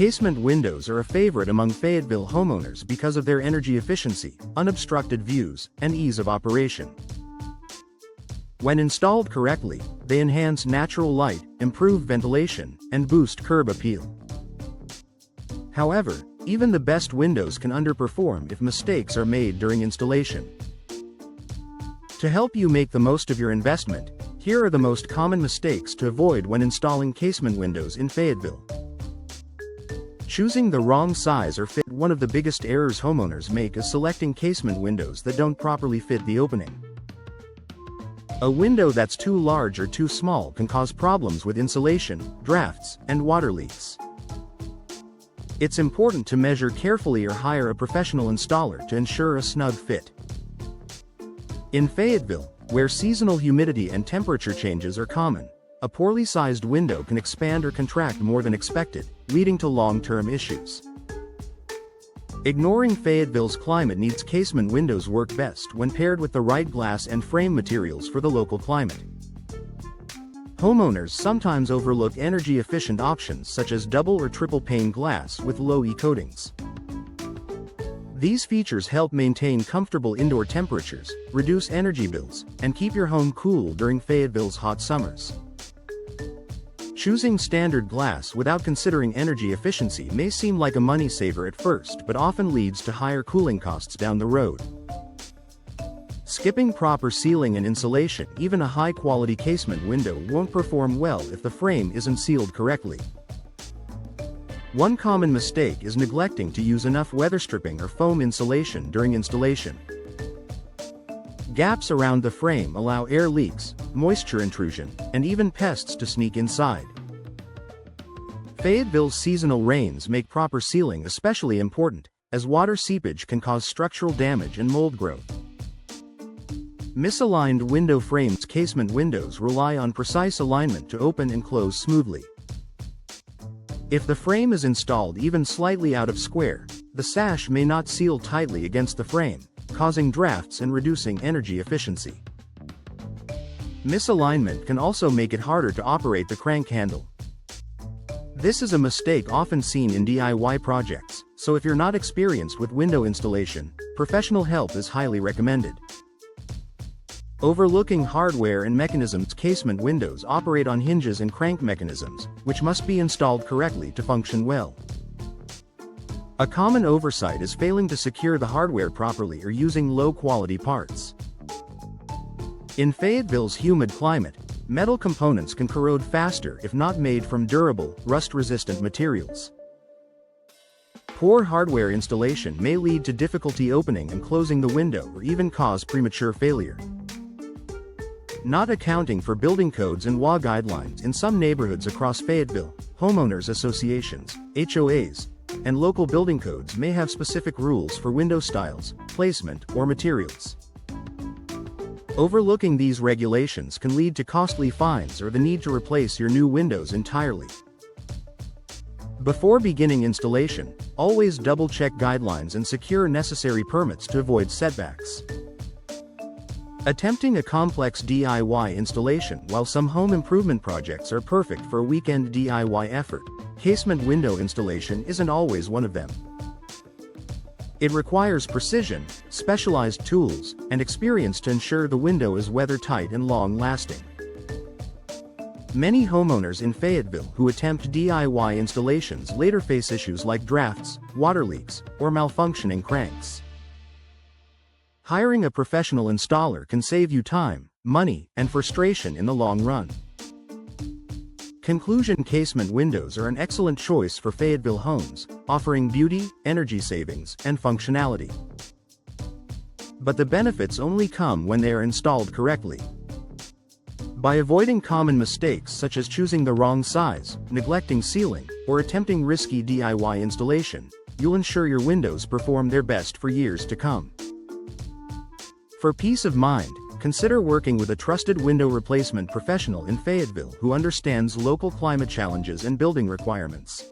Casement windows are a favorite among Fayetteville homeowners because of their energy efficiency, unobstructed views, and ease of operation. When installed correctly, they enhance natural light, improve ventilation, and boost curb appeal. However, even the best windows can underperform if mistakes are made during installation. To help you make the most of your investment, here are the most common mistakes to avoid when installing casement windows in Fayetteville. Choosing the wrong size or fit. One of the biggest errors homeowners make is selecting casement windows that don't properly fit the opening. A window that's too large or too small can cause problems with insulation, drafts, and water leaks. It's important to measure carefully or hire a professional installer to ensure a snug fit. In Fayetteville, where seasonal humidity and temperature changes are common, a poorly sized window can expand or contract more than expected, leading to long-term issues. Ignoring Fayetteville's climate needs. Casement windows work best when paired with the right glass and frame materials for the local climate. Homeowners sometimes overlook energy-efficient options such as double or triple pane glass with low-E coatings. These features help maintain comfortable indoor temperatures, reduce energy bills, and keep your home cool during Fayetteville's hot summers. Choosing standard glass without considering energy efficiency may seem like a money saver at first, but often leads to higher cooling costs down the road. Skipping proper sealing and insulation. Even a high-quality casement window won't perform well if the frame isn't sealed correctly. One common mistake is neglecting to use enough weather stripping or foam insulation during installation. Gaps around the frame allow air leaks, moisture intrusion, and even pests to sneak inside. Fayetteville's seasonal rains make proper sealing especially important, as water seepage can cause structural damage and mold growth. Misaligned window frames. Casement windows rely on precise alignment to open and close smoothly. If the frame is installed even slightly out of square, the sash may not seal tightly against the frame, causing drafts and reducing energy efficiency. Misalignment can also make it harder to operate the crank handle. This is a mistake often seen in DIY projects, so if you're not experienced with window installation, professional help is highly recommended. Overlooking hardware and mechanisms. Casement windows operate on hinges and crank mechanisms, which must be installed correctly to function well. A common oversight is failing to secure the hardware properly or using low-quality parts. In Fayetteville's humid climate, metal components can corrode faster if not made from durable, rust-resistant materials. Poor hardware installation may lead to difficulty opening and closing the window or even cause premature failure. Not accounting for building codes and WA guidelines. In some neighborhoods across Fayetteville, homeowners associations, HOAs, and local building codes may have specific rules for window styles, placement, or materials. Overlooking these regulations can lead to costly fines or the need to replace your new windows entirely. Before beginning installation, always double-check guidelines and secure necessary permits to avoid setbacks. Attempting a complex DIY installation. While some home improvement projects are perfect for a weekend DIY effort, casement window installation isn't always one of them. It requires precision, specialized tools, and experience to ensure the window is weather-tight and long-lasting. Many homeowners in Fayetteville who attempt DIY installations later face issues like drafts, water leaks, or malfunctioning cranks. Hiring a professional installer can save you time, money, and frustration in the long run. Conclusion. Casement windows are an excellent choice for Fayetteville homes, offering beauty, energy savings, and functionality. But the benefits only come when they are installed correctly. By avoiding common mistakes such as choosing the wrong size, neglecting sealing, or attempting risky DIY installation, you'll ensure your windows perform their best for years to come. For peace of mind, consider working with a trusted window replacement professional in Fayetteville who understands local climate challenges and building requirements.